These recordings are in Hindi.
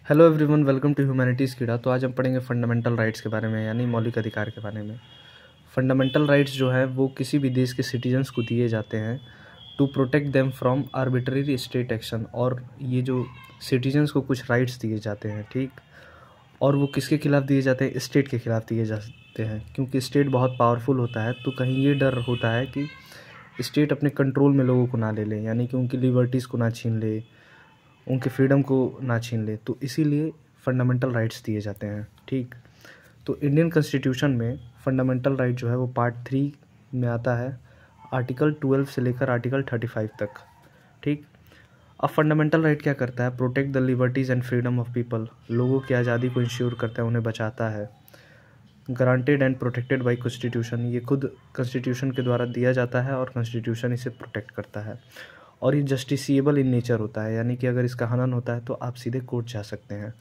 Hello everyone, welcome to humanities कीड़ा। तो आज हम पढ़ेंगे फंडामेंटल राइट्स के बारे में, यानी मौलिक अधिकार के बारे में। फंडामेंटल राइट्स जो है वो किसी भी देश के सिटीजन्स को दिए जाते हैं to protect them from arbitrary state action. और ये जो सिटीजन्स को कुछ राइट्स दिए जाते हैं, ठीक, और वो किसके खिलाफ दिए जाते हैं? स्टेट के खिलाफ दिए जाते हैं, क्योंकि स्टेट बहुत पावरफुल होता है। तो कहीं ये डर होता है कि स्टेट अपने कंट्रोल में लोगों को ना ले ले, यानी कि उनकी लिबर्टीज़ को ना छीन ले, उनके फ्रीडम को ना छीन ले। तो इसीलिए फंडामेंटल राइट्स दिए जाते हैं, ठीक। तो इंडियन कॉन्स्टिट्यूशन में फंडामेंटल राइट जो है वो पार्ट 3 में आता है, आर्टिकल 12 से लेकर आर्टिकल 35 तक, ठीक। अब फंडामेंटल राइट क्या करता है? Protect the liberties and freedom of people. लोगों की आज़ादी को इंश्योर करता है, उन्हें बचाता है। Granted and protected by constitution, ये खुद कॉन्स्टिट्यूशन के द्वारा दिया जाता है और कॉन्स्टिट्यूशन इसे प्रोटेक्ट करता है। और ये जस्टिसिएबल इन नेचर होता है, यानी कि अगर इसका हनन होता है तो आप सीधे कोर्ट जा सकते हैं।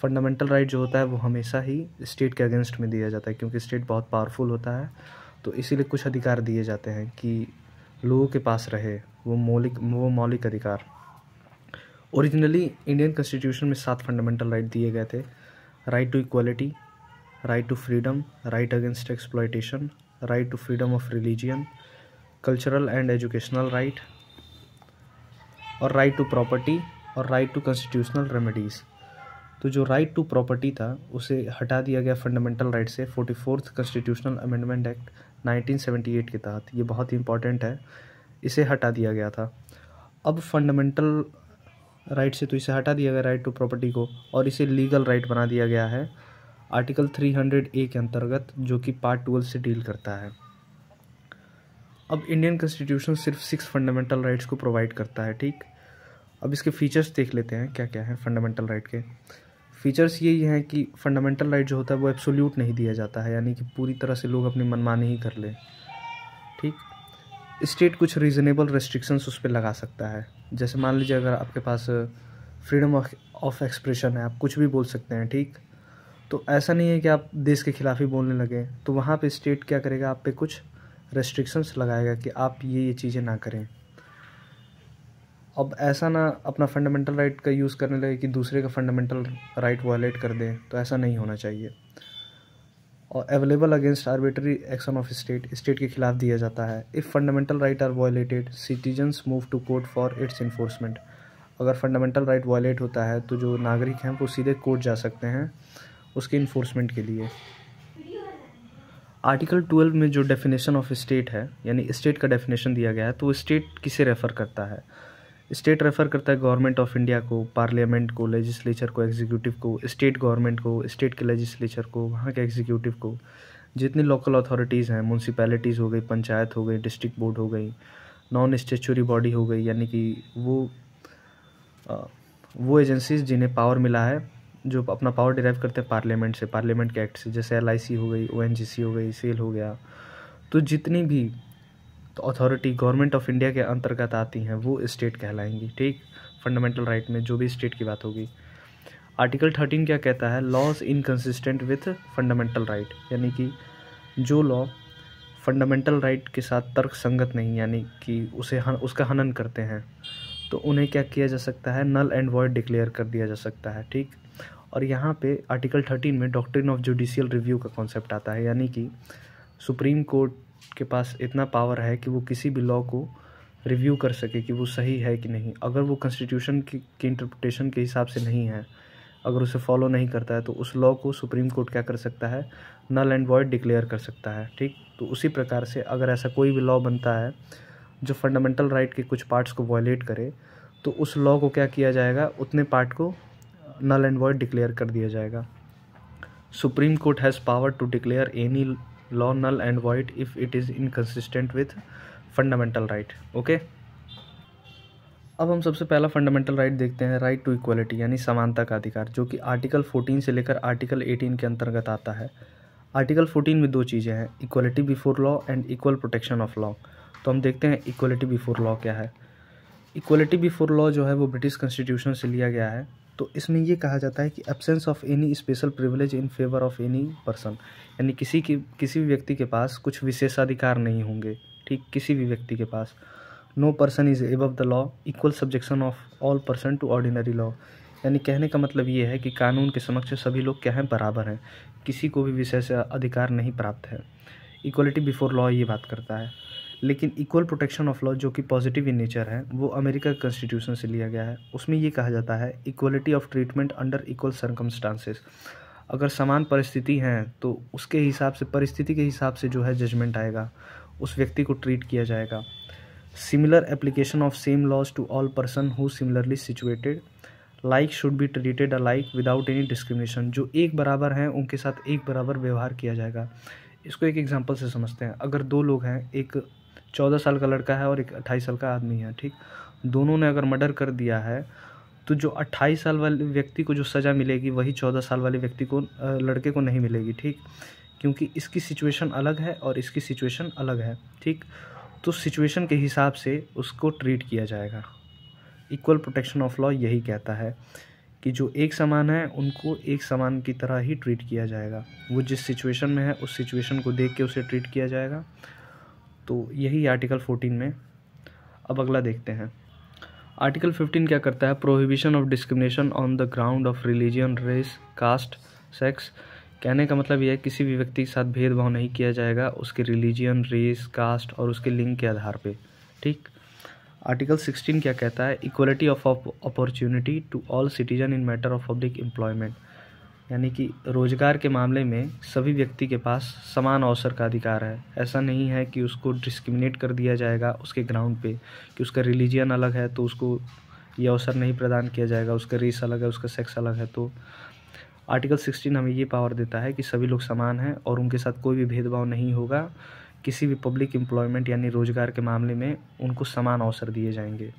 फंडामेंटल राइट जो होता है वो हमेशा ही स्टेट के अगेंस्ट में दिया जाता है, क्योंकि स्टेट बहुत पावरफुल होता है। तो इसीलिए कुछ अधिकार दिए जाते हैं कि लोगों के पास रहे वो मौलिक अधिकार। ओरिजिनली इंडियन कॉन्स्टिट्यूशन में 7 फंडामेंटल राइट दिए गए थे। Right to equality, right to freedom, right against exploitation, right to freedom of religion, cultural and educational right, और राइट टू प्रॉपर्टी, और राइट टू कॉन्स्टिट्यूशनल रेमेडीज़। तो जो राइट टू प्रॉपर्टी था उसे हटा दिया गया फंडामेंटल राइट से 44th कॉन्स्टिट्यूशनल अमेंडमेंट एक्ट 1978 के तहत। ये बहुत ही इंपॉर्टेंट है, इसे हटा दिया गया था। अब फंडामेंटल राइट से तो इसे हटा दिया गया राइट टू प्रॉपर्टी को, और इसे लीगल राइट बना दिया गया है आर्टिकल 300A के अंतर्गत, जो कि पार्ट 12 से डील करता है। अब इंडियन कॉन्स्टिट्यूशन सिर्फ 6 फंडामेंटल राइट्स को प्रोवाइड करता है, ठीक। अब इसके फीचर्स देख लेते हैं क्या क्या है फंडामेंटल राइट के। फीचर्स यही हैं कि फंडामेंटल राइट जो होता है वो एब्सोल्यूट नहीं दिया जाता है, यानी कि पूरी तरह से लोग अपनी मनमानी ही कर लें, ठीक। स्टेट कुछ रीज़नेबल रेस्ट्रिक्शंस उस पर लगा सकता है। जैसे मान लीजिए अगर आपके पास फ्रीडम ऑफ एक्सप्रेशन है, आप कुछ भी बोल सकते हैं, ठीक। तो ऐसा नहीं है कि आप देश के खिलाफ ही बोलने लगे, तो वहाँ पे स्टेट क्या करेगा? आप पे कुछ रेस्ट्रिक्शंस लगाएगा कि आप ये चीज़ें ना करें। अब ऐसा ना अपना फंडामेंटल राइट का यूज़ करने लगे कि दूसरे का फंडामेंटल राइट वायलेट कर दें, तो ऐसा नहीं होना चाहिए। और available against arbitrary action of state के खिलाफ दिया जाता है। If fundamental right are violated, citizens move to court for its enforcement. अगर फंडामेंटल राइट वायलेट होता है तो जो नागरिक हैं वो सीधे कोर्ट जा सकते हैं उसके इन्फोर्समेंट के लिए। आर्टिकल 12 में जो डेफिनेशन ऑफ स्टेट है, यानी स्टेट का डेफिनेशन दिया गया है, तो स्टेट किसे रेफ़र करता है? स्टेट रेफ़र करता है गवर्नमेंट ऑफ इंडिया को, पार्लियामेंट को, लेजिस्लेचर को, एग्जीक्यूटिव को, स्टेट गवर्नमेंट को, स्टेट के लेजिस्लेचर को, वहाँ के एग्जीक्यूटिव को, जितनी लोकल अथॉरिटीज़ हैं, म्यूनसिपैलिटीज़ हो गई, पंचायत हो गई, डिस्ट्रिक्ट बोर्ड हो गई, नॉन स्टेचुरी बॉडी हो गई, यानी कि वो एजेंसीज जिन्हें पावर मिला है, जो अपना पावर डिराइव करते हैं पार्लियामेंट से, पार्लियामेंट के एक्ट से, जैसे LIC हो गई, ONGC हो गई, सेल हो गया। तो जितनी भी अथॉरिटी गवर्नमेंट ऑफ इंडिया के अंतर्गत आती हैं वो स्टेट कहलाएंगी, ठीक। फंडामेंटल राइट में जो भी स्टेट की बात होगी। आर्टिकल 13 क्या कहता है? Laws inconsistent with fundamental right, यानी कि जो लॉ फंडामेंटल राइट के साथ तर्क संगत नहीं, यानी कि उसका हनन करते हैं, तो उन्हें क्या किया जा सकता है? नल एंड वॉइड डिक्लेयर कर दिया जा सकता है, ठीक। और यहाँ पे आर्टिकल 13 में डॉक्ट्रिन ऑफ जुडिशियल रिव्यू का कॉन्सेप्ट आता है, यानी कि सुप्रीम कोर्ट के पास इतना पावर है कि वो किसी भी लॉ को रिव्यू कर सके कि वो सही है कि नहीं। अगर वो कॉन्स्टिट्यूशन की इंटरप्रिटेशन के हिसाब से नहीं है, अगर उसे फॉलो नहीं करता है, तो उस लॉ को सुप्रीम कोर्ट क्या कर सकता है? नल एंड वॉइड डिक्लेयर कर सकता है, ठीक। तो उसी प्रकार से अगर ऐसा कोई भी लॉ बनता है जो फंडामेंटल राइट के कुछ पार्ट्स को वायलेट करे, तो उस लॉ को क्या किया जाएगा? उतने पार्ट को नल एंड वॉइड डिक्लेयर कर दिया जाएगा। Supreme court has power to declare any law null and void if it is inconsistent with fundamental right, okay. अब हम सबसे पहला फंडामेंटल राइट देखते हैं, राइट टू इक्वलिटी, यानी समानता का अधिकार, जो कि आर्टिकल 14 से लेकर आर्टिकल 18 के अंतर्गत आता है। आर्टिकल 14 में 2 चीज़ें हैं, equality before law and equal protection of law. तो हम देखते हैं इक्वलिटी बिफोर लॉ क्या है। इक्वलिटी बिफोर लॉ जो है वो ब्रिटिश कॉन्स्टिट्यूशन से लिया गया है। तो इसमें ये कहा जाता है कि absence of any special privilege in favour of any person, यानी किसी भी व्यक्ति के पास कुछ विशेषाधिकार नहीं होंगे, ठीक। किसी भी व्यक्ति के पास no person is above the law, equal subjection of all person to ordinary law, यानी कहने का मतलब ये है कि कानून के समक्ष सभी लोग क्या हैं, बराबर हैं, किसी को भी विशेष अधिकार नहीं प्राप्त है। इक्वलिटी बिफोर लॉ ये बात करता है। लेकिन इक्वल प्रोटेक्शन ऑफ लॉ जो कि पॉजिटिव इन नेचर है, वो अमेरिका के कॉन्स्टिट्यूशन से लिया गया है। उसमें ये कहा जाता है equality of treatment under equal circumstances. अगर समान परिस्थिति हैं तो उसके हिसाब से, परिस्थिति के हिसाब से जो है जजमेंट आएगा, उस व्यक्ति को ट्रीट किया जाएगा। Similar application of same laws to all person who similarly situated, like should be treated alike without any discrimination. जो एक बराबर हैं उनके साथ एक बराबर व्यवहार किया जाएगा। इसको एक एग्जांपल से समझते हैं। अगर दो लोग हैं, एक 14 साल का लड़का है और एक 28 साल का आदमी है, ठीक, दोनों ने अगर मर्डर कर दिया है तो जो 28 साल वाले व्यक्ति को जो सज़ा मिलेगी वही 14 साल वाले व्यक्ति को, लड़के को नहीं मिलेगी, ठीक, क्योंकि इसकी सिचुएशन अलग है और इसकी सिचुएशन अलग है, ठीक। तो सिचुएशन के हिसाब से उसको ट्रीट किया जाएगा। इक्वल प्रोटेक्शन ऑफ लॉ यही कहता है कि जो एक समान है उनको एक समान की तरह ही ट्रीट किया जाएगा। वो जिस सिचुएशन में है उस सिचुएशन को देख के उसे ट्रीट किया जाएगा। तो यही आर्टिकल 14 में। अब अगला देखते हैं। आर्टिकल 15 क्या करता है? Prohibition of discrimination on the ground of religion, race, caste, sex. कहने का मतलब यह है किसी भी व्यक्ति के साथ भेदभाव नहीं किया जाएगा उसके रिलीजन, रेस, कास्ट और उसके लिंग के आधार पे, ठीक। आर्टिकल 16 क्या कहता है? Equality of opportunity to all citizen in matter of public employment. यानी कि रोजगार के मामले में सभी व्यक्ति के पास समान अवसर का अधिकार है। ऐसा नहीं है कि उसको डिस्क्रिमिनेट कर दिया जाएगा उसके ग्राउंड पे कि उसका रिलीजन अलग है तो उसको ये अवसर नहीं प्रदान किया जाएगा, उसका रेस अलग है, उसका सेक्स अलग है। तो आर्टिकल 16 हमें ये पावर देता है कि सभी लोग समान हैं और उनके साथ कोई भी भेदभाव नहीं होगा। किसी भी पब्लिक एम्प्लॉयमेंट यानी रोजगार के मामले में उनको समान अवसर दिए जाएंगे।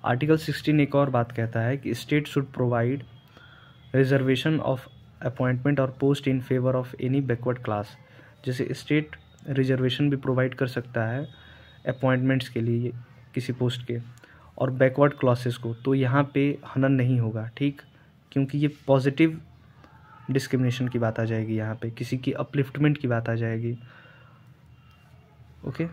आर्टिकल 16 एक और बात कहता है कि state should provide reservation of appointment और post in favour of any backward class. जैसे स्टेट रिजर्वेशन भी प्रोवाइड कर सकता है अपॉइंटमेंट्स के लिए किसी पोस्ट के और बैकवर्ड क्लासेस को, तो यहाँ पे हनन नहीं होगा, ठीक, क्योंकि ये पॉजिटिव डिस्क्रिमिनेशन की बात आ जाएगी, यहाँ पे किसी की अपलिफ्टमेंट की बात आ जाएगी। ओके।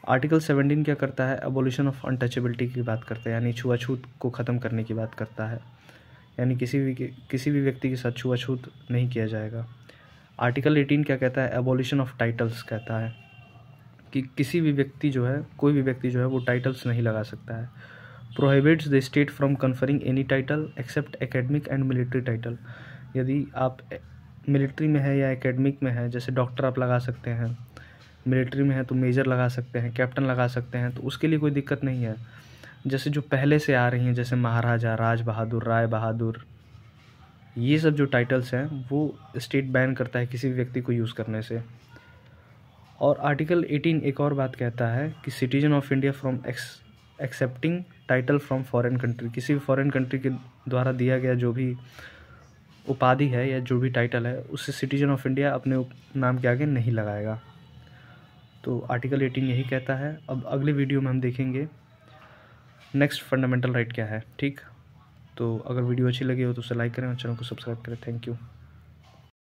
आर्टिकल 17 क्या करता है? अबोलिशन ऑफ अनटचेबिलिटी की बात करता है, यानी छुआछूत को ख़त्म करने की बात करता है, यानी किसी भी व्यक्ति के साथ छुआछूत नहीं किया जाएगा। आर्टिकल 18 क्या कहता है? एबोलिशन ऑफ टाइटल्स कहता है कि किसी भी व्यक्ति जो है, कोई भी व्यक्ति जो है वो टाइटल्स नहीं लगा सकता है। Prohibits the state from conferring any title except academic and military title. यदि आप मिलिट्री में है या एकेडमिक में है, जैसे डॉक्टर आप लगा सकते हैं, मिलिट्री में है तो मेजर लगा सकते हैं, कैप्टन लगा सकते हैं, तो उसके लिए कोई दिक्कत नहीं है। जैसे जो पहले से आ रही हैं, जैसे महाराजा, राज बहादुर, राय बहादुर, ये सब जो टाइटल्स हैं वो स्टेट बैन करता है किसी भी व्यक्ति को यूज़ करने से। और आर्टिकल 18 एक और बात कहता है कि citizen of India from accepting title from foreign country. किसी भी फॉरेन कंट्री के द्वारा दिया गया जो भी उपाधि है या जो भी टाइटल है उससे सिटीजन ऑफ इंडिया अपने नाम के आगे नहीं लगाएगा। तो आर्टिकल 18 यही कहता है। अब अगले वीडियो में हम देखेंगे नेक्स्ट फंडामेंटल राइट क्या है, ठीक। तो अगर वीडियो अच्छी लगी हो तो उसे लाइक करें और चैनल को सब्सक्राइब करें। Thank you.